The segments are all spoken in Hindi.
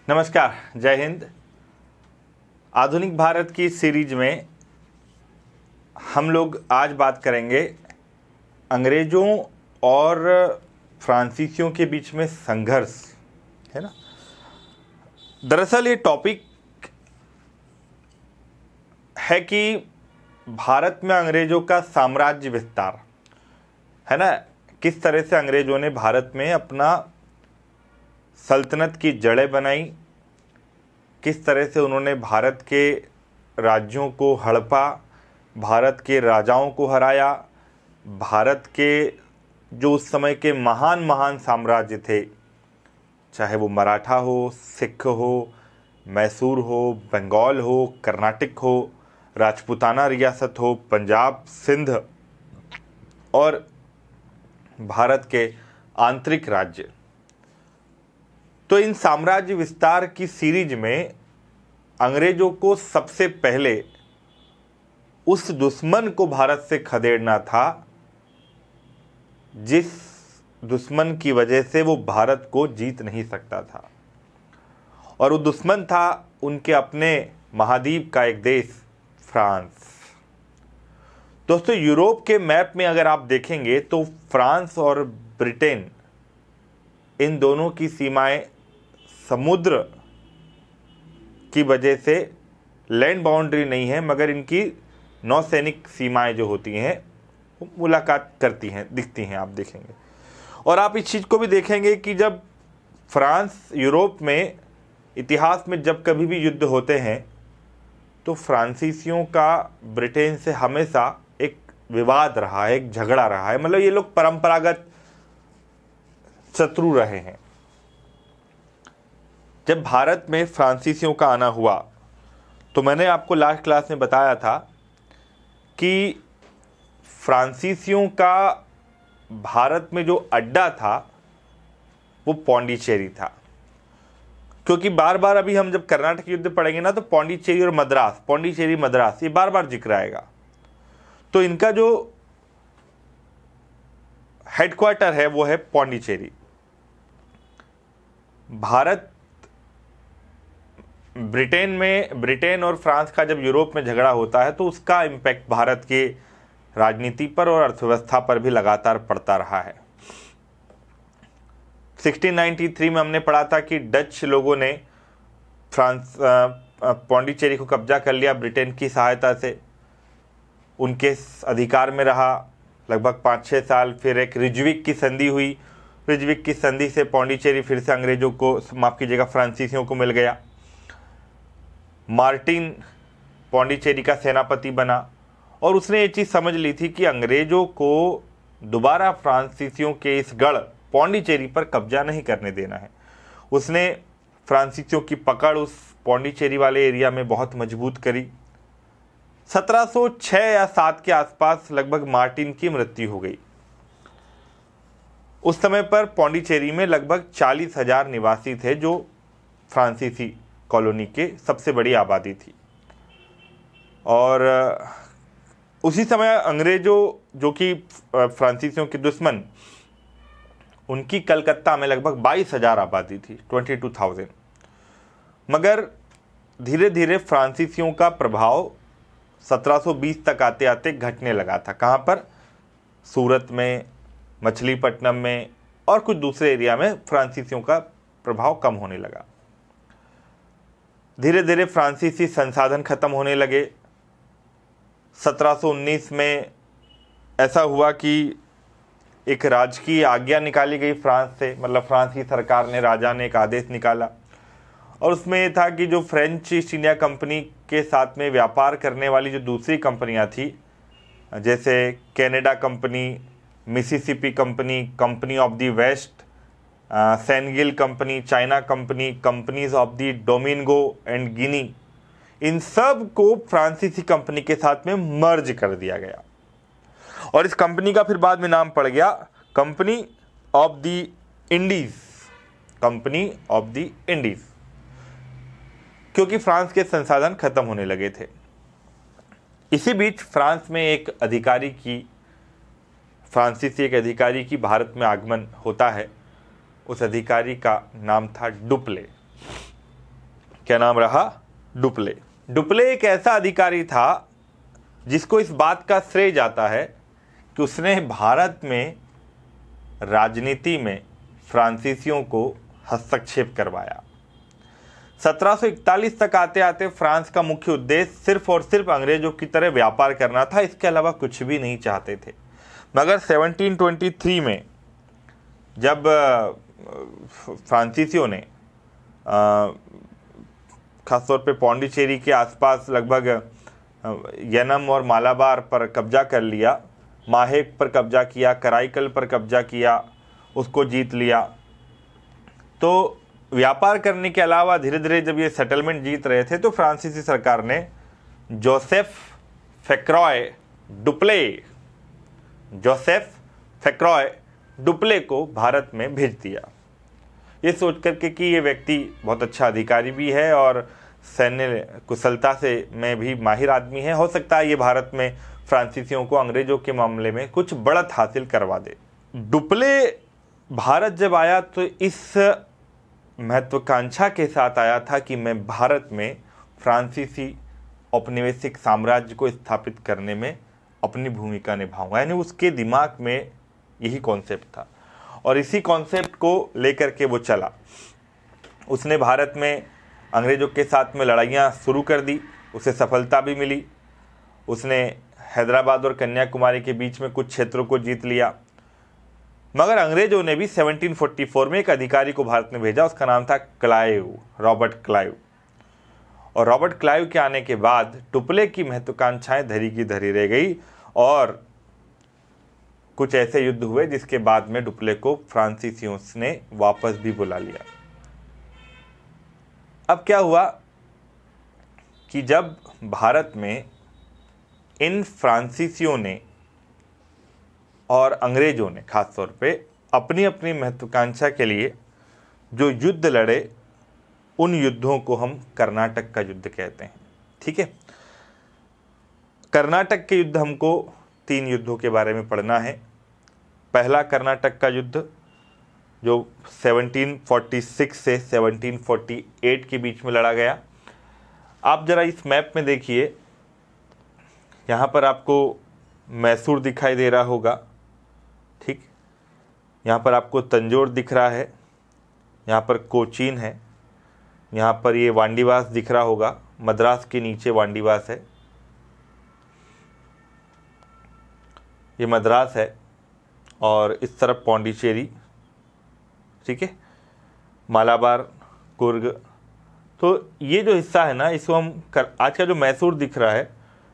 नमस्कार, जय हिंद। आधुनिक भारत की सीरीज में हम लोग आज बात करेंगे अंग्रेज़ों और फ्रांसीसियों के बीच में संघर्ष, है ना। दरअसल ये टॉपिक है कि भारत में अंग्रेज़ों का साम्राज्य विस्तार, है ना। किस तरह से अंग्रेज़ों ने भारत में अपना सल्तनत की जड़ें बनाई, किस तरह से उन्होंने भारत के राज्यों को हड़पा, भारत के राजाओं को हराया, भारत के जो उस समय के महान महान साम्राज्य थे, चाहे वो मराठा हो, सिख हो, मैसूर हो, बंगाल हो, कर्नाटक हो, राजपूताना रियासत हो, पंजाब, सिंध और भारत के आंतरिक राज्य। तो इन साम्राज्य विस्तार की सीरीज में अंग्रेजों को सबसे पहले उस दुश्मन को भारत से खदेड़ना था जिस दुश्मन की वजह से वो भारत को जीत नहीं सकता था, और वो दुश्मन था उनके अपने महाद्वीप का एक देश, फ्रांस। दोस्तों, यूरोप के मैप में अगर आप देखेंगे तो फ्रांस और ब्रिटेन, इन दोनों की सीमाएं समुद्र की वजह से लैंड बाउंड्री नहीं है, मगर इनकी नौसैनिक सीमाएं जो होती हैं वो मुलाकात करती हैं, दिखती हैं, आप देखेंगे। और आप इस चीज़ को भी देखेंगे कि जब फ्रांस यूरोप में इतिहास में जब कभी भी युद्ध होते हैं तो फ्रांसीसियों का ब्रिटेन से हमेशा एक विवाद रहा है, एक झगड़ा रहा है। मतलब ये लोग परंपरागत शत्रु रहे हैं। जब भारत में फ्रांसीसियों का आना हुआ तो मैंने आपको लास्ट क्लास में बताया था कि फ्रांसीसियों का भारत में जो अड्डा था वो पौंडीचेरी था, क्योंकि बार बार अभी हम जब कर्नाटक युद्ध पढ़ेंगे ना तो पौंडीचेरी और मद्रास, पौंडीचेरी मद्रास, ये बार बार जिक्र आएगा। तो इनका जो हेडक्वार्टर है वो है पौंडीचेरी। भारत ब्रिटेन और फ्रांस का जब यूरोप में झगड़ा होता है तो उसका इम्पैक्ट भारत के राजनीति पर और अर्थव्यवस्था पर भी लगातार पड़ता रहा है। 1693 में हमने पढ़ा था कि डच लोगों ने पौंडीचेरी को कब्जा कर लिया ब्रिटेन की सहायता से, उनके अधिकार में रहा लगभग 5-6 साल। फिर एक रिजविक की संधि हुई, रिजविक की संधि से पौंडीचेरी फिर से अंग्रेजों को, माफ कीजिएगा, फ्रांसीसियों को मिल गया। मार्टिन पौंडीचेरी का सेनापति बना और उसने ये चीज़ समझ ली थी कि अंग्रेजों को दोबारा फ्रांसीसियों के इस गढ़ पौंडीचेरी पर कब्जा नहीं करने देना है। उसने फ्रांसीसियों की पकड़ उस पौंडीचेरी वाले एरिया में बहुत मजबूत करी। 1706 या 7 के आसपास लगभग मार्टिन की मृत्यु हो गई। उस समय पर पौंडीचेरी में लगभग 40,000 निवासी थे, जो फ्रांसीसी कॉलोनी के सबसे बड़ी आबादी थी। और उसी समय अंग्रेजों जो कि फ्रांसीसियों के दुश्मन, उनकी कलकत्ता में लगभग 22,000 आबादी थी, 22,000। मगर धीरे धीरे फ्रांसीसियों का प्रभाव 1720 तक आते आते घटने लगा था। कहाँ पर? सूरत में, मछलीपट्टनम में और कुछ दूसरे एरिया में फ्रांसीसियों का प्रभाव कम होने लगा। धीरे धीरे फ्रांसीसी संसाधन खत्म होने लगे। 1719 में ऐसा हुआ कि एक राजकीय आज्ञा निकाली गई फ्रांस से, मतलब फ्रांस की सरकार ने, राजा ने एक आदेश निकाला, और उसमें ये था कि जो फ्रेंच ईस्ट इंडिया कंपनी के साथ में व्यापार करने वाली जो दूसरी कंपनियां थी, जैसे Canada company, Mississippi company, company of the West, Senegal company, China company, companies of the Domingo and Guinea, इन सब को फ्रांसीसी कंपनी के साथ में मर्ज कर दिया गया। और इस कंपनी का फिर बाद में नाम पड़ गया company of the Indies, company of the Indies, क्योंकि फ्रांस के संसाधन खत्म होने लगे थे। इसी बीच फ्रांस में एक अधिकारी की, फ्रांसीसी एक अधिकारी की भारत में आगमन होता है। उस अधिकारी का नाम था डुप्ले। क्या नाम रहा? डुप्ले। डुप्ले एक ऐसा अधिकारी था जिसको इस बात का श्रेय जाता है कि उसने भारत में राजनीति में फ्रांसीसियों को हस्तक्षेप करवाया। 1741 तक आते आते फ्रांस का मुख्य उद्देश्य सिर्फ और सिर्फ अंग्रेजों की तरह व्यापार करना था, इसके अलावा कुछ भी नहीं चाहते थे। मगर 1723 में जब फ्रांसीसियों ने खासतौर पे पौंडीचेरी के आसपास लगभग यनम और मालाबार पर कब्जा कर लिया, माहेक पर कब्जा किया, कराईकल पर कब्जा किया, उसको जीत लिया, तो व्यापार करने के अलावा धीरे धीरे जब ये सेटलमेंट जीत रहे थे तो फ्रांसीसी सरकार ने जोसेफ फेक्रॉय डुप्ले को भारत में भेज दिया, ये सोच करके कि ये व्यक्ति बहुत अच्छा अधिकारी भी है और सैन्य कुशलता से में भी माहिर आदमी है, हो सकता है ये भारत में फ्रांसीसियों को अंग्रेजों के मामले में कुछ बढ़त हासिल करवा दे। डुप्ले भारत जब आया तो इस महत्वाकांक्षा के साथ आया था कि मैं भारत में फ्रांसीसी औपनिवेशिक साम्राज्य को स्थापित करने में अपनी भूमिका निभाऊंगा, यानी उसके दिमाग में यही कॉन्सेप्ट था और इसी कॉन्सेप्ट को लेकर के वो चला। उसने भारत में अंग्रेजों के साथ में लड़ाइयाँ शुरू कर दी, उसे सफलता भी मिली। उसने हैदराबाद और कन्याकुमारी के बीच में कुछ क्षेत्रों को जीत लिया। मगर अंग्रेजों ने भी 1744 में एक अधिकारी को भारत में भेजा, उसका नाम था रॉबर्ट क्लाइव। और रॉबर्ट क्लाइव के आने के बाद डुप्ले की महत्वाकांक्षाएं धरी की धरी रह गई और कुछ ऐसे युद्ध हुए जिसके बाद में डुप्ले को फ्रांसीसियों ने वापस भी बुला लिया। अब क्या हुआ कि जब भारत में इन फ्रांसीसियों ने और अंग्रेजों ने खास तौर पे अपनी अपनी महत्वाकांक्षा के लिए जो युद्ध लड़े, उन युद्धों को हम कर्नाटक का युद्ध कहते हैं। ठीक है, कर्नाटक के युद्ध हमको 3 युद्धों के बारे में पढ़ना है। पहला कर्नाटक का युद्ध जो 1746 से 1748 के बीच में लड़ा गया। आप जरा इस मैप में देखिए, यहाँ पर आपको मैसूर दिखाई दे रहा होगा, ठीक, यहाँ पर आपको तंजौर दिख रहा है, यहाँ पर कोचीन है, यहाँ पर ये वांडीवास दिख रहा होगा, मद्रास के नीचे वांडीवास है, ये मद्रास है और इस तरफ पौंडीचेरी, ठीक है, मालाबार, कुर्ग। तो ये जो हिस्सा है ना, इसको हम आज का जो मैसूर दिख रहा है,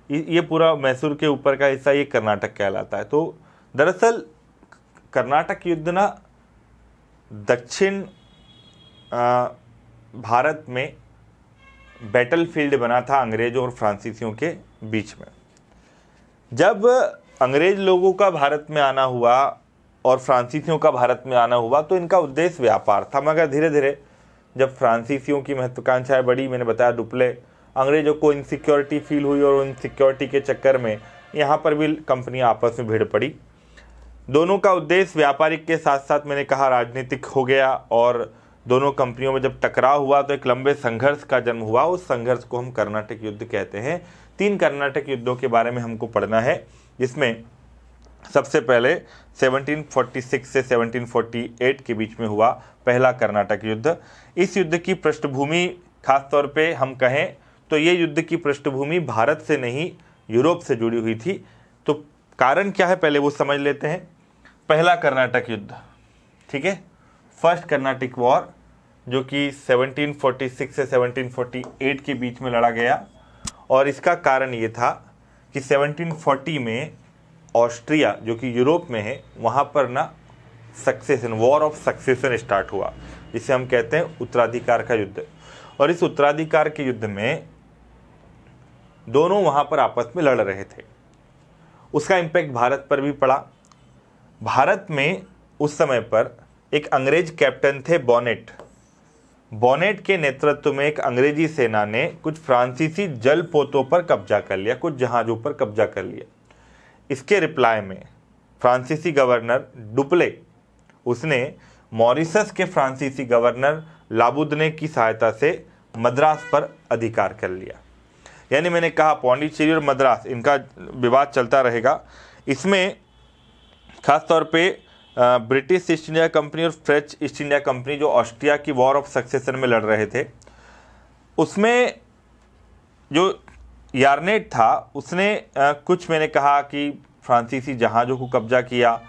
ये पूरा मैसूर के ऊपर का हिस्सा ये कर्नाटक कहलाता है। तो दरअसल कर्नाटक युद्ध ना दक्षिण भारत में बैटलफील्ड बना था अंग्रेजों और फ्रांसीसियों के बीच में। जब अंग्रेज लोगों का भारत में आना हुआ और फ्रांसीसियों का भारत में आना हुआ तो इनका उद्देश्य व्यापार था। मगर धीरे धीरे जब फ्रांसीसियों की महत्वाकांक्षाएं बढ़ी, मैंने बताया डुप्ले, अंग्रेजों को इनसिक्योरिटी फील हुई और उन सिक्योरिटी के चक्कर में यहाँ पर भी कंपनियां आपस में भिड़ पड़ी। दोनों का उद्देश्य व्यापारिक के साथ साथ मैंने कहा राजनीतिक हो गया और दोनों कंपनियों में जब टकराव हुआ तो एक लंबे संघर्ष का जन्म हुआ। उस संघर्ष को हम कर्नाटक युद्ध कहते हैं। 3 कर्नाटक युद्धों के बारे में हमको पढ़ना है, जिसमें सबसे पहले 1746 से 1748 के बीच में हुआ पहला कर्नाटक युद्ध। इस युद्ध की पृष्ठभूमि खास तौर पे हम कहें तो ये युद्ध की पृष्ठभूमि भारत से नहीं यूरोप से जुड़ी हुई थी। तो कारण क्या है पहले वो समझ लेते हैं। पहला कर्नाटक युद्ध, ठीक है, फर्स्ट कर्नाटिक वॉर, जो कि 1746 से 1748 के बीच में लड़ा गया। और इसका कारण ये था कि 1740 में ऑस्ट्रिया जो कि यूरोप में है, वहाँ पर ना succession, war of succession start हुआ, जिसे हम कहते हैं उत्तराधिकार का युद्ध। और इस उत्तराधिकार के युद्ध में दोनों वहाँ पर आपस में लड़ रहे थे। उसका इम्पैक्ट भारत पर भी पड़ा। भारत में उस समय पर एक अंग्रेज कैप्टन थे बॉनेट। बॉनेट के नेतृत्व में एक अंग्रेजी सेना ने कुछ फ्रांसीसी जलपोतों पर कब्जा कर लिया, कुछ जहाज़ों पर कब्जा कर लिया। इसके रिप्लाई में फ्रांसीसी गवर्नर डुप्ले, उसने मॉरिशस के फ्रांसीसी गवर्नर लाबुदने की सहायता से मद्रास पर अधिकार कर लिया। यानी मैंने कहा पौंडीचेरी और मद्रास इनका विवाद चलता रहेगा। इसमें खास तौर पे ब्रिटिश ईस्ट इंडिया कंपनी और फ्रेंच ईस्ट इंडिया कंपनी जो ऑस्ट्रिया की वॉर ऑफ सक्सेशन में लड़ रहे थे, उसमें जो यार्नेट था उसने कुछ मैंने कहा कि फ्रांसीसी जहाज़ों को कब्जा किया,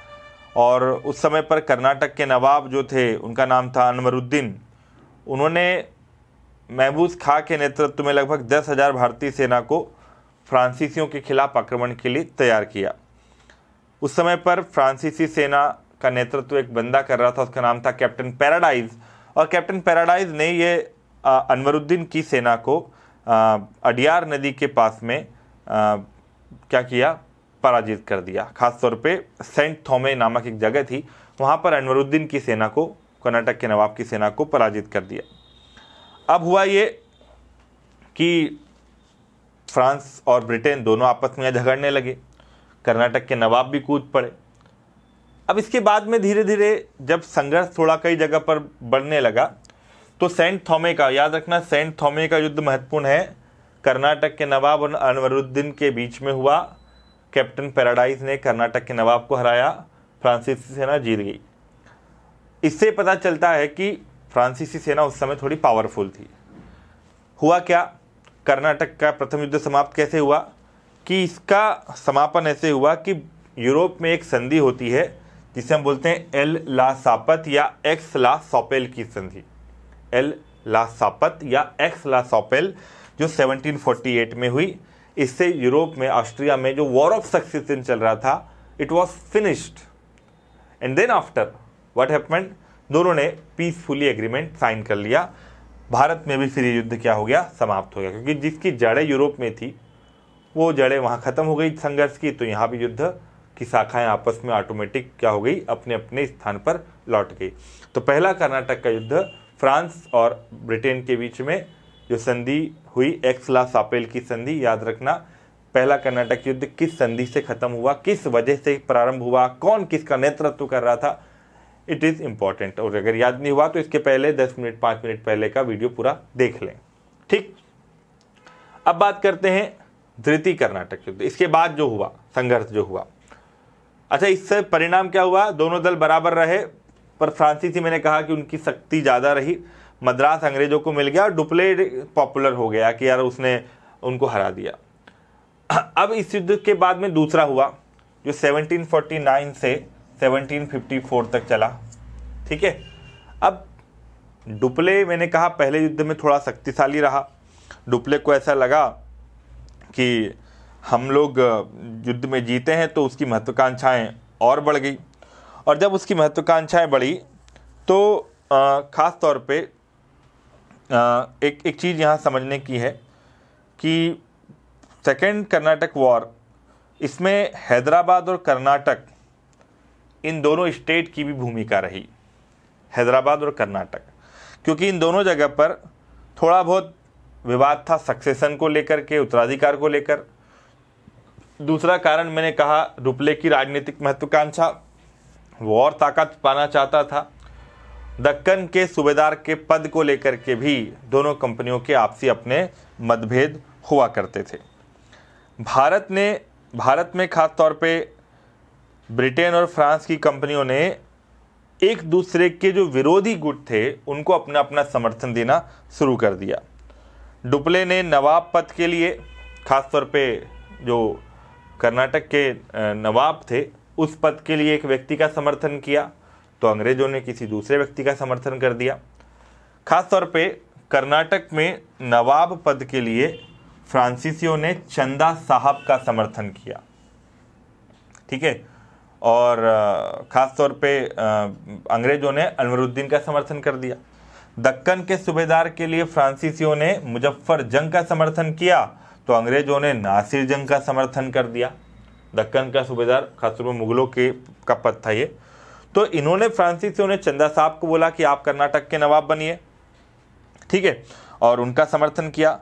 और उस समय पर कर्नाटक के नवाब जो थे उनका नाम था अनवरुद्दीन, उन्होंने महबूब खां के नेतृत्व में लगभग 10,000 भारतीय सेना को फ्रांसीसियों के खिलाफ आक्रमण के लिए तैयार किया। उस समय पर फ्रांसीसी सेना का नेतृत्व एक बंदा कर रहा था, उसका नाम था कैप्टन पैराडाइज, और कैप्टन पैराडाइज ने ये अनवरुद्दीन की सेना को अडियार नदी के पास में क्या किया, पराजित कर दिया। खासतौर पे सेंट थॉमे नामक एक जगह थी, वहाँ पर अनवरुद्दीन की सेना को, कर्नाटक के नवाब की सेना को पराजित कर दिया। अब हुआ ये कि फ्रांस और ब्रिटेन दोनों आपस में झगड़ने लगे, कर्नाटक के नवाब भी कूद पड़े। अब इसके बाद में धीरे धीरे जब संघर्ष थोड़ा कई जगह पर बढ़ने लगा, तो सेंट थॉमे का, याद रखना सेंट थॉमे का युद्ध महत्वपूर्ण है, कर्नाटक के नवाब और अनवरुद्दीन के बीच में हुआ। कैप्टन पैराडाइज ने कर्नाटक के नवाब को हराया, फ्रांसीसी सेना जीत गई। इससे पता चलता है कि फ्रांसीसी सेना उस समय थोड़ी पावरफुल थी। हुआ क्या, कर्नाटक का प्रथम युद्ध समाप्त कैसे हुआ, कि इसका समापन ऐसे हुआ कि यूरोप में एक संधि होती है जिसे हम बोलते हैं एल ला सापत या एक्स ला सॉपेल की संधि। एल ला सापत या एक्स ला सॉपेल जो 1748 में हुई। इससे यूरोप में, ऑस्ट्रिया में जो वॉर ऑफ सक्सेशन चल रहा था, it was finished. And then after what happened, दोनों ने पीसफुली एग्रीमेंट साइन कर लिया। भारत में भी फिर ये युद्ध क्या हो गया, समाप्त हो गया, क्योंकि जिसकी जड़ें यूरोप में थी वो जड़ें वहाँ ख़त्म हो गई संघर्ष की, तो यहाँ भी युद्ध की शाखाएं आपस में ऑटोमेटिक क्या हो गई, अपने अपने स्थान पर लौट गई। तो पहला कर्नाटक का युद्ध फ्रांस और ब्रिटेन के बीच में जो संधि हुई, एक्स ला सापेल की संधि, याद रखना पहला कर्नाटक युद्ध किस संधि से खत्म हुआ, किस वजह से प्रारंभ हुआ, कौन किसका नेतृत्व कर रहा था, इट इज़ इम्पॉर्टेंट। और अगर याद नहीं हुआ तो इसके पहले 10 मिनट 5 मिनट पहले का वीडियो पूरा देख लें। ठीक, अब बात करते हैं द्वितीय कर्नाटक युद्ध, इसके बाद जो हुआ संघर्ष जो हुआ। अच्छा, इससे परिणाम क्या हुआ, दोनों दल बराबर रहे, पर फ्रांसीसी मैंने कहा कि उनकी शक्ति ज़्यादा रही, मद्रास अंग्रेजों को मिल गया और डुप्ले पॉपुलर हो गया कि यार उसने उनको हरा दिया। अब इस युद्ध के बाद में दूसरा हुआ जो 1749 से 1754 तक चला। ठीक है, अब डुप्ले मैंने कहा पहले युद्ध में थोड़ा शक्तिशाली रहा। डुप्ले को ऐसा लगा कि हम लोग युद्ध में जीते हैं, तो उसकी महत्वाकांक्षाएं और बढ़ गई, और जब उसकी महत्वाकांक्षाएं बढ़ी तो ख़ास तौर पे एक चीज़ यहाँ समझने की है कि सेकेंड कर्नाटक वॉर, इसमें हैदराबाद और कर्नाटक इन दोनों स्टेट की भी भूमिका रही, हैदराबाद और कर्नाटक, क्योंकि इन दोनों जगह पर थोड़ा बहुत विवाद था सक्सेशन को लेकर के, उत्तराधिकार को लेकर। दूसरा कारण मैंने कहा डुप्ले की राजनीतिक महत्वाकांक्षा, वो और ताकत पाना चाहता था। दक्कन के सूबेदार के पद को लेकर के भी दोनों कंपनियों के आपसी अपने मतभेद हुआ करते थे। भारत में खास तौर पे ब्रिटेन और फ्रांस की कंपनियों ने एक दूसरे के जो विरोधी गुट थे उनको अपना अपना समर्थन देना शुरू कर दिया। डुप्ले ने नवाब पद के लिए, खास तौर पे जो कर्नाटक के नवाब थे उस पद के लिए एक व्यक्ति का समर्थन किया, तो अंग्रेजों ने किसी दूसरे व्यक्ति का समर्थन कर दिया। खास तौर पे कर्नाटक में नवाब पद के लिए फ्रांसीसियों ने चंदा साहब का समर्थन किया। ठीक है, और ख़ास तौर पे अंग्रेज़ों ने अनवरुद्दीन का समर्थन कर दिया। दक्कन के सूबेदार के लिए फ्रांसीसियों ने मुजफ्फर जंग का समर्थन किया, तो अंग्रेज़ों ने नासिर जंग का समर्थन कर दिया। दक्कन का सूबेदार खासतौर पर मुगलों का पद था ये। तो इन्होंने, फ्रांसीसियों ने चंदा साहब को बोला कि आप कर्नाटक के नवाब बनिए, ठीक है, और उनका समर्थन किया।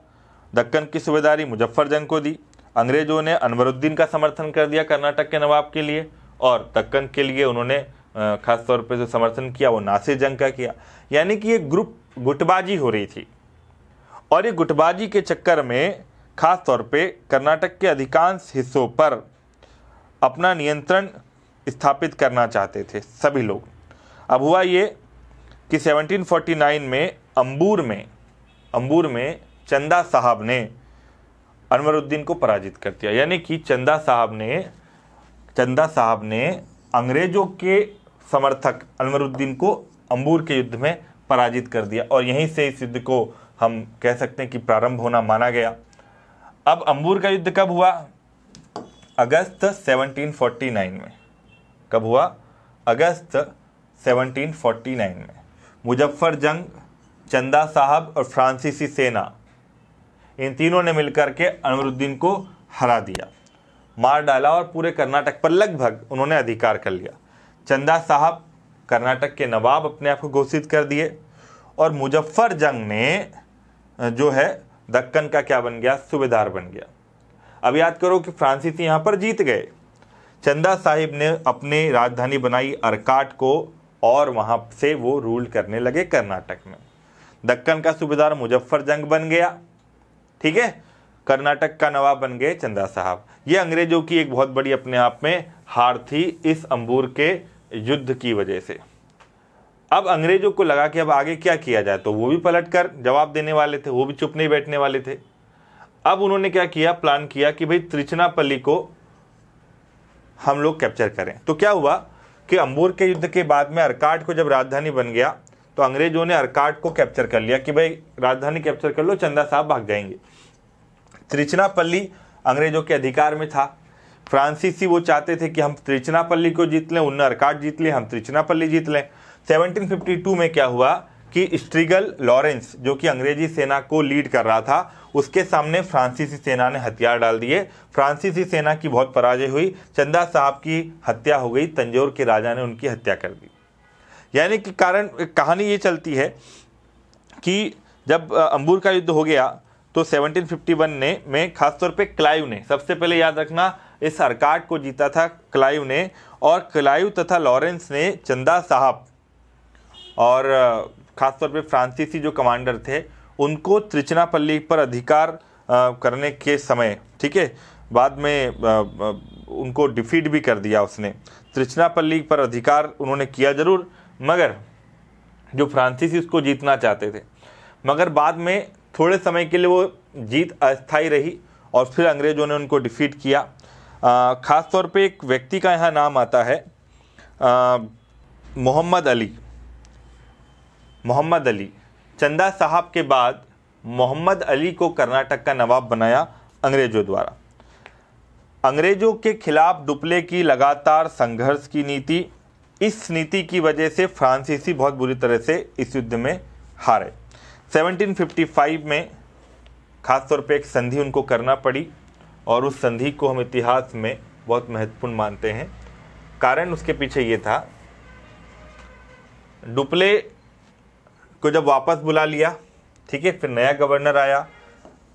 दक्कन की सूबेदारी मुजफ्फर जंग को दी। अंग्रेज़ों ने अनवरुद्दीन का समर्थन कर दिया कर्नाटक के नवाब के लिए, और दक्कन के लिए उन्होंने खास तौर पे जो समर्थन किया वो नासिर जंग का किया। यानी कि ये गुटबाजी हो रही थी। और ये गुटबाजी के चक्कर में खास तौर पे कर्नाटक के अधिकांश हिस्सों पर अपना नियंत्रण स्थापित करना चाहते थे सभी लोग। अब हुआ ये कि 1749 में अंबूर में चंदा साहब ने अनवरुद्दीन को पराजित कर दिया। यानी कि चंदा साहब ने अंग्रेजों के समर्थक अनवरुद्दीन को अंबूर के युद्ध में पराजित कर दिया और यहीं से इस युद्ध को हम कह सकते हैं कि प्रारंभ होना माना गया। अब अंबूर का युद्ध कब हुआ? अगस्त 1749 में। कब हुआ? अगस्त 1749 में। मुजफ्फर जंग, चंदा साहब और फ्रांसीसी सेना, इन तीनों ने मिलकर के अनवरुद्दीन को हरा दिया, मार डाला और पूरे कर्नाटक पर लगभग उन्होंने अधिकार कर लिया। चंदा साहब कर्नाटक के नवाब अपने आप को घोषित कर दिए और मुजफ्फर जंग ने जो है दक्कन का क्या बन गया? सूबेदार बन गया। अब याद करो कि फ्रांसीसी यहाँ पर जीत गए। चंदा साहिब ने अपनी राजधानी बनाई अर्काट को और वहाँ से वो रूल करने लगे कर्नाटक में। दक्कन का सूबेदार मुजफ्फर जंग बन गया, ठीक है। कर्नाटक का नवाब बन गए चंदा साहब। ये अंग्रेजों की एक बहुत बड़ी अपने आप में हार थी इस अंबूर के युद्ध की वजह से। अब अंग्रेजों को लगा कि अब आगे क्या किया जाए, तो वो भी पलट कर जवाब देने वाले थे, वो भी चुप नहीं बैठने वाले थे। अब उन्होंने क्या किया? प्लान किया कि भाई त्रिचनापल्ली को हम लोग कैप्चर करें। तो क्या हुआ कि अंबूर के युद्ध के बाद में अर्काट को जब राजधानी बन गया तो अंग्रेजों ने अर्काट को कैप्चर कर लिया कि भाई राजधानी कैप्चर कर लो, चंदा साहब भाग जाएंगे। त्रिचनापल्ली अंग्रेजों के अधिकार में था। फ्रांसीसी वो चाहते थे कि हम त्रिचनापल्ली को जीत लें, उन्होंने अर्काट जीत लिया, हम त्रिचनापल्ली जीत लें। 1752 में क्या हुआ कि स्ट्रीगल लॉरेंस जो कि अंग्रेजी सेना को लीड कर रहा था, उसके सामने फ्रांसीसी सेना ने हथियार डाल दिए। फ्रांसीसी सेना की बहुत पराजय हुई, चंदा साहब की हत्या हो गई, तंजौर के राजा ने उनकी हत्या कर दी। यानी कि कहानी ये चलती है कि जब अंबूर का युद्ध हो गया तो 1751 में खासतौर पे क्लाइव ने, सबसे पहले याद रखना, इस अर्काट को जीता था क्लाइव ने। और क्लाइव तथा लॉरेंस ने चंदा साहब और खासतौर पे फ्रांसीसी जो कमांडर थे उनको त्रिचनापल्ली पर अधिकार करने के समय, ठीक है, बाद में उनको डिफीट भी कर दिया उसने। त्रिचनापल्ली पर अधिकार उन्होंने किया जरूर, मगर जो फ्रांसीसी उसको जीतना चाहते थे, मगर बाद में थोड़े समय के लिए वो जीत अस्थायी रही और फिर अंग्रेजों ने उनको डिफीट किया। ख़ास तौर पे एक व्यक्ति का यहाँ नाम आता है मोहम्मद अली। चंदा साहब के बाद मोहम्मद अली को कर्नाटक का नवाब बनाया अंग्रेजों द्वारा। अंग्रेजों के खिलाफ डुप्ले की लगातार संघर्ष की नीति, इस नीति की वजह से फ्रांसीसी बहुत बुरी तरह से इस युद्ध में हारे। 1755 में खासतौर पे एक संधि उनको करना पड़ी और उस संधि को हम इतिहास में बहुत महत्वपूर्ण मानते हैं। कारण उसके पीछे ये था, डुप्ले को जब वापस बुला लिया, ठीक है, फिर नया गवर्नर आया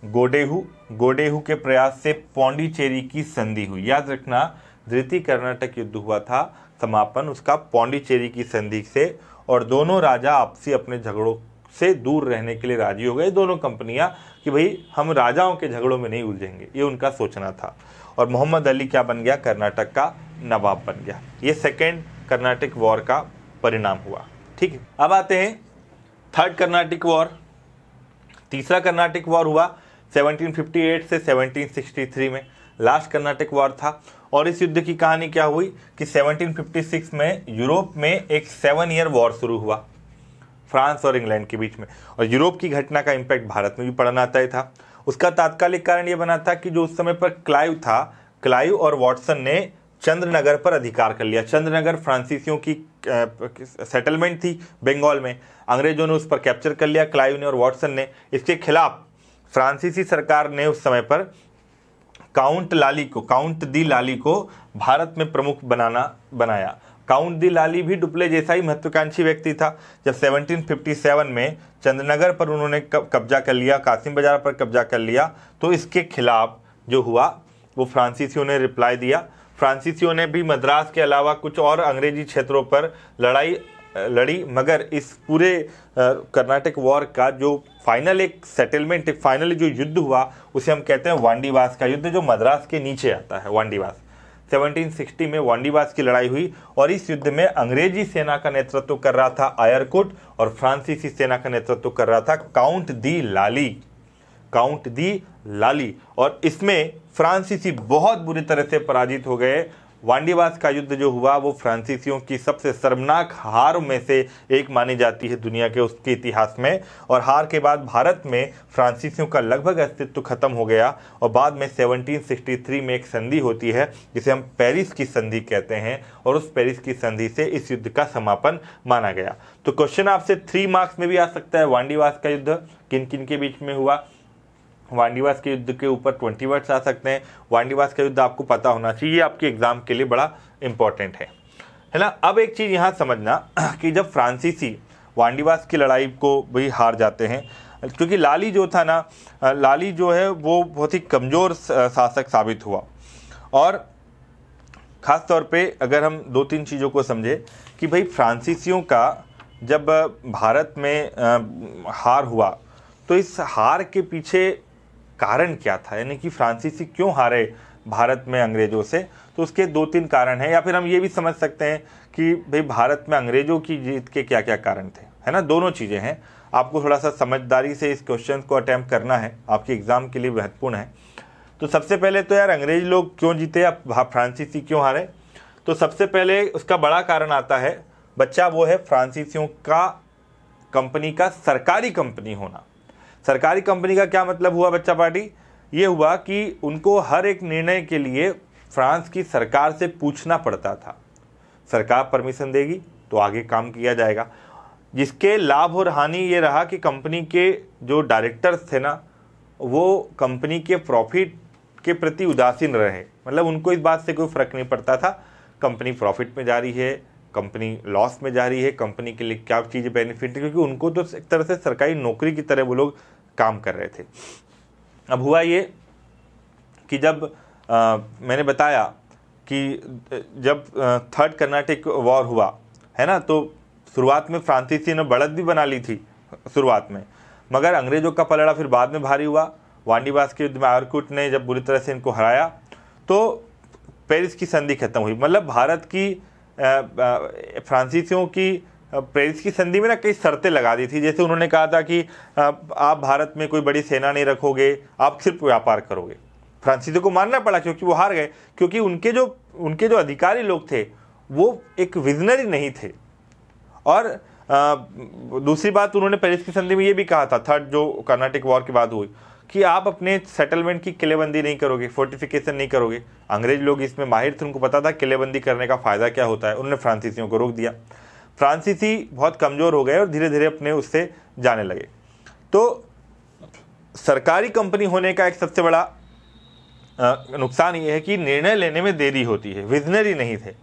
गोडेहू के प्रयास से पौंडीचेरी की संधि हुई। याद रखना, द्वितीय कर्नाटक युद्ध हुआ था, समापन उसका पौंडीचेरी की संधि से, और दोनों राजा आपसी अपने झगड़ों से दूर रहने के लिए राजी हो गए, दोनों कंपनियां, कि भाई हम राजाओं के झगड़ों में नहीं उलझेंगे, ये उनका सोचना था। और मोहम्मद अली क्या बन गया? कर्नाटक का नवाब बन गया। ये सेकेंड कर्नाटक वॉर का परिणाम हुआ, ठीक है। अब आते हैं थर्ड कर्नाटक वॉर। तीसरा कर्नाटक वॉर हुआ 1758 से 1763 में, लास्ट कर्नाटक वॉर था। और इस युद्ध की कहानी क्या हुई कि 1756 में यूरोप में एक 7 ईयर वॉर शुरू हुआ फ्रांस और इंग्लैंड के बीच में, और यूरोप की घटना का इम्पैक्ट भारत में भी पड़ना तय था। उसका तात्कालिक कारण ये बना था कि जो उस समय पर क्लाइव था, क्लाइव और वॉटसन ने चंद्रनगर पर अधिकार कर लिया। चंद्रनगर फ्रांसीसियों की सेटलमेंट थी बंगाल में, अंग्रेजों ने उस पर कैप्चर कर लिया, क्लाइव ने और वॉटसन ने। इसके खिलाफ फ्रांसीसी सरकार ने उस समय पर काउंट दी लाली को भारत में प्रमुख बनाया। काउंट दी लाली भी डुप्ले जैसा ही महत्वाकांक्षी व्यक्ति था। जब 1757 में चंद्रनगर पर उन्होंने कब्जा कर लिया, कासिम बाजार पर कब्जा कर लिया, तो इसके खिलाफ जो हुआ वो फ्रांसीसियों ने रिप्लाई दिया। फ्रांसीसियों ने भी मद्रास के अलावा कुछ और अंग्रेजी क्षेत्रों पर लड़ाई लड़ी, मगर इस पूरे कर्नाटक वॉर का जो फाइनल एक सेटलमेंट, एक फाइनली जो युद्ध हुआ उसे हम कहते हैं वांडीवास का युद्ध, जो मद्रास के नीचे आता है। वांडीवास 1760 में वांडीवास की लड़ाई हुई और इस युद्ध में अंग्रेजी सेना का नेतृत्व कर रहा था आयरकुट और फ्रांसीसी सेना का नेतृत्व कर रहा था काउंट दी लाली, काउंट दी लाली। और इसमें फ्रांसीसी बहुत बुरी तरह से पराजित हो गए। वांडीवास का युद्ध जो हुआ वो फ्रांसीसियों की सबसे शर्मनाक हार में से एक मानी जाती है दुनिया के उसके इतिहास में। और हार के बाद भारत में फ्रांसीसियों का लगभग अस्तित्व खत्म हो गया और बाद में 1763 में एक संधि होती है जिसे हम पेरिस की संधि कहते हैं, और उस पेरिस की संधि से इस युद्ध का समापन माना गया। तो क्वेश्चन आपसे 3 मार्क्स में भी आ सकता है, वांडीवास का युद्ध किन किन के बीच में हुआ। वांडीवास के युद्ध के ऊपर 20 वर्ड्स आ सकते हैं। वांडीवास का युद्ध आपको पता होना चाहिए, आपके एग्जाम के लिए बड़ा इंपॉर्टेंट है ना। अब एक चीज़ यहाँ समझना कि जब फ्रांसीसी वांडीवास की लड़ाई को भी हार जाते हैं, क्योंकि लाली जो था ना, लाली जो है वो बहुत ही कमज़ोर शासक साबित हुआ। और ख़ास तौर पे अगर हम 2-3 चीज़ों को समझे कि भाई फ्रांसीसियों का जब भारत में हार हुआ तो इस हार के पीछे कारण क्या था, यानी कि फ्रांसीसी क्यों हारे भारत में अंग्रेजों से। तो उसके 2-3 कारण हैं, या फिर हम ये भी समझ सकते हैं कि भाई भारत में अंग्रेजों की जीत के क्या क्या कारण थे, है ना। दोनों चीज़ें हैं, आपको थोड़ा सा समझदारी से इस क्वेश्चन को अटैम्प्ट करना है, आपके एग्जाम के लिए महत्वपूर्ण है। तो सबसे पहले तो यार अंग्रेज लोग क्यों जीते, अब फ्रांसीसी क्यों हारे। तो सबसे पहले उसका बड़ा कारण आता है बच्चा, वो है फ्रांसीसियों का कंपनी का सरकारी कंपनी होना। सरकारी कंपनी का क्या मतलब हुआ बच्चा पार्टी, ये हुआ कि उनको हर एक निर्णय के लिए फ्रांस की सरकार से पूछना पड़ता था। सरकार परमिशन देगी तो आगे काम किया जाएगा, जिसके लाभ और हानि ये रहा कि कंपनी के जो डायरेक्टर्स थे ना, वो कंपनी के प्रॉफिट के प्रति उदासीन रहे। मतलब उनको इस बात से कोई फ़र्क नहीं पड़ता था कंपनी प्रॉफिट में जा रही है, कंपनी लॉस में जा रही है, कंपनी के लिए क्या चीज़ बेनिफिट है, क्योंकि उनको तो एक तरह से सरकारी नौकरी की तरह वो लोग काम कर रहे थे। अब हुआ ये कि जब मैंने बताया कि जब थर्ड कर्नाटिक वॉर हुआ है ना, तो शुरुआत में फ्रांसीसी ने बढ़त भी बना ली थी शुरुआत में, मगर अंग्रेज़ों का पलड़ा फिर बाद में भारी हुआ। वांडीवास के युद्ध में आयरकुट ने जब बुरी तरह से इनको हराया तो पेरिस की संधि खत्म हुई। मतलब भारत की फ्रांसीसियों की पेरिस की संधि में ना कई शर्तें लगा दी थी। जैसे उन्होंने कहा था कि आप भारत में कोई बड़ी सेना नहीं रखोगे, आप सिर्फ व्यापार करोगे। फ्रांसीसियों को मानना पड़ा क्योंकि वो हार गए, क्योंकि उनके जो अधिकारी लोग थे वो एक विजनरी नहीं थे। और दूसरी बात, उन्होंने पेरिस की संधि में ये भी कहा था, थर्ड जो कर्नाटिक वॉर के बाद हुई, कि आप अपने सेटलमेंट की किलेबंदी नहीं करोगे, फोर्टिफिकेशन नहीं करोगे। अंग्रेज लोग इसमें माहिर थे, उनको पता था किलेबंदी करने का फ़ायदा क्या होता है। उन्होंने फ्रांसीसियों को रोक दिया। फ्रांसीसी बहुत कमज़ोर हो गए और धीरे धीरे अपने उससे जाने लगे। तो सरकारी कंपनी होने का एक सबसे बड़ा नुकसान ये है कि निर्णय लेने में देरी होती है, विजनरी नहीं थे।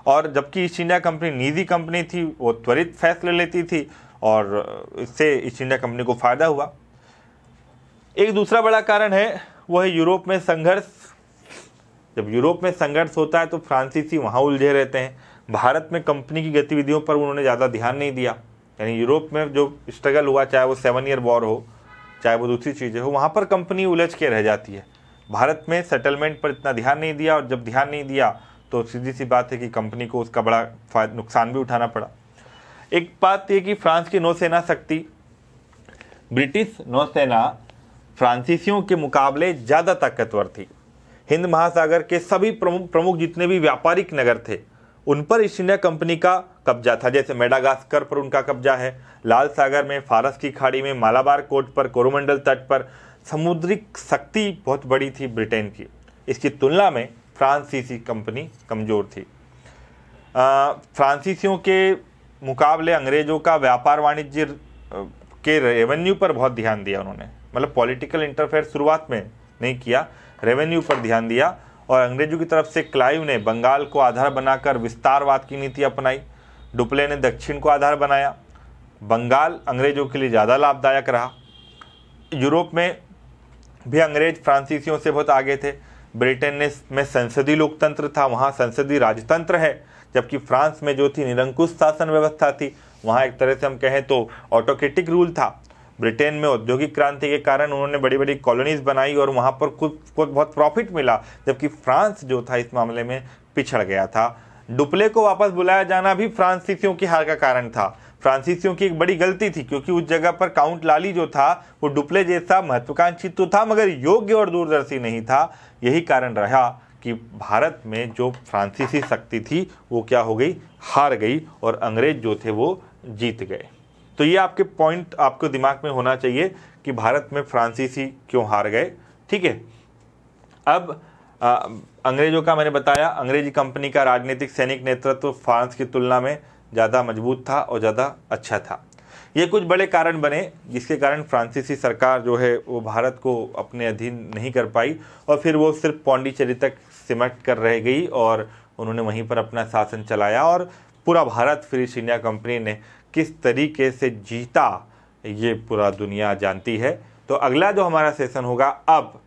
और जबकि ईस्ट इंडिया कंपनी निजी कंपनी थी, वो त्वरित फैसले लेती थी और इससे ईस्ट इंडिया कंपनी को फ़ायदा हुआ। एक दूसरा बड़ा कारण है वो है यूरोप में संघर्ष। जब यूरोप में संघर्ष होता है तो फ्रांसीसी वहाँ उलझे रहते हैं। भारत में कंपनी की गतिविधियों पर उन्होंने ज़्यादा ध्यान नहीं दिया। यानी यूरोप में जो स्ट्रगल हुआ, चाहे वो 7 ईयर वॉर हो, चाहे वो दूसरी चीज़ें हो, वहाँ पर कंपनी उलझ के रह जाती है। भारत में सेटलमेंट पर इतना ध्यान नहीं दिया, और जब ध्यान नहीं दिया तो सीधी सी बात है कि कंपनी को उसका बड़ा नुकसान भी उठाना पड़ा। एक बात यह कि फ्रांस की नौसेना शक्ति, ब्रिटिश नौसेना फ्रांसीसियों के मुकाबले ज़्यादा ताकतवर थी। हिंद महासागर के सभी प्रमुख जितने भी व्यापारिक नगर थे उन पर ईस्ट इंडिया कंपनी का कब्जा था। जैसे मेडागास्कर पर उनका कब्जा है, लाल सागर में, फारस की खाड़ी में, मालाबार कोस्ट पर, कोरोमंडल तट पर समुद्रिक शक्ति बहुत बड़ी थी ब्रिटेन की। इसकी तुलना में फ्रांसीसी कंपनी कमज़ोर थी। फ्रांसीसियों के मुकाबले अंग्रेज़ों का व्यापार वाणिज्य के रेवेन्यू पर बहुत ध्यान दिया उन्होंने। मतलब पॉलिटिकल इंटरफेयर शुरुआत में नहीं किया, रेवेन्यू पर ध्यान दिया। और अंग्रेजों की तरफ से क्लाइव ने बंगाल को आधार बनाकर विस्तारवाद की नीति अपनाई। डुप्ले ने दक्षिण को आधार बनाया। बंगाल अंग्रेजों के लिए ज़्यादा लाभदायक रहा। यूरोप में भी अंग्रेज फ्रांसीसियों से बहुत आगे थे। ब्रिटेन में संसदीय लोकतंत्र था, वहाँ संसदीय राजतंत्र है, जबकि फ्रांस में जो थी निरंकुश शासन व्यवस्था थी, वहाँ एक तरह से हम कहें तो ऑटोक्रेटिक रूल था। ब्रिटेन में औद्योगिक क्रांति के कारण उन्होंने बड़ी बड़ी कॉलोनीज बनाई और वहाँ पर खुद बहुत प्रॉफिट मिला, जबकि फ्रांस जो था इस मामले में पिछड़ गया था। डुप्ले को वापस बुलाया जाना भी फ्रांसीसियों की हार का कारण था। फ्रांसीसियों की एक बड़ी गलती थी, क्योंकि उस जगह पर काउंट लाली जो था वो डुप्ले जैसा महत्वाकांक्षी तो था मगर योग्य और दूरदर्शी नहीं था। यही कारण रहा कि भारत में जो फ्रांसीसी शक्ति थी वो क्या हो गई, हार गई और अंग्रेज जो थे वो जीत गए। तो ये आपके पॉइंट आपको दिमाग में होना चाहिए कि भारत में फ्रांसीसी क्यों हार गए। ठीक है, अब अंग्रेजों का मैंने बताया, अंग्रेजी कंपनी का राजनीतिक सैनिक नेतृत्व फ्रांस की तुलना में ज़्यादा मजबूत था और ज़्यादा अच्छा था। ये कुछ बड़े कारण बने जिसके कारण फ्रांसीसी सरकार जो है वो भारत को अपने अधीन नहीं कर पाई और फिर वो सिर्फ पौंडीचेरी तक सिमट कर रह गई और उन्होंने वहीं पर अपना शासन चलाया। और पूरा भारत फिर ईस्ट इंडिया कंपनी ने किस तरीके से जीता ये पूरा दुनिया जानती है। तो अगला जो हमारा सेशन होगा, अब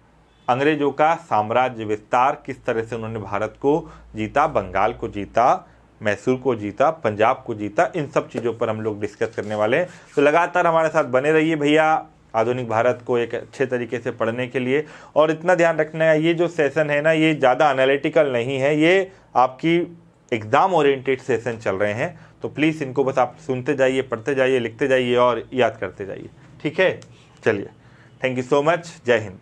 अंग्रेजों का साम्राज्य विस्तार, किस तरह से उन्होंने भारत को जीता, बंगाल को जीता, मैसूर को जीता, पंजाब को जीता, इन सब चीज़ों पर हम लोग डिस्कस करने वाले हैं। तो लगातार हमारे साथ बने रहिए भैया, आधुनिक भारत को एक अच्छे तरीके से पढ़ने के लिए। और इतना ध्यान रखना है, ये जो सेशन है ना, ये ज़्यादा एनालिटिकल नहीं है, ये आपकी एग्ज़ाम ओरिएंटेड सेशन चल रहे हैं। तो प्लीज़ इनको बस आप सुनते जाइए, पढ़ते जाइए, लिखते जाइए और याद करते जाइए। ठीक है, चलिए, थैंक यू सो मच, जय हिंद।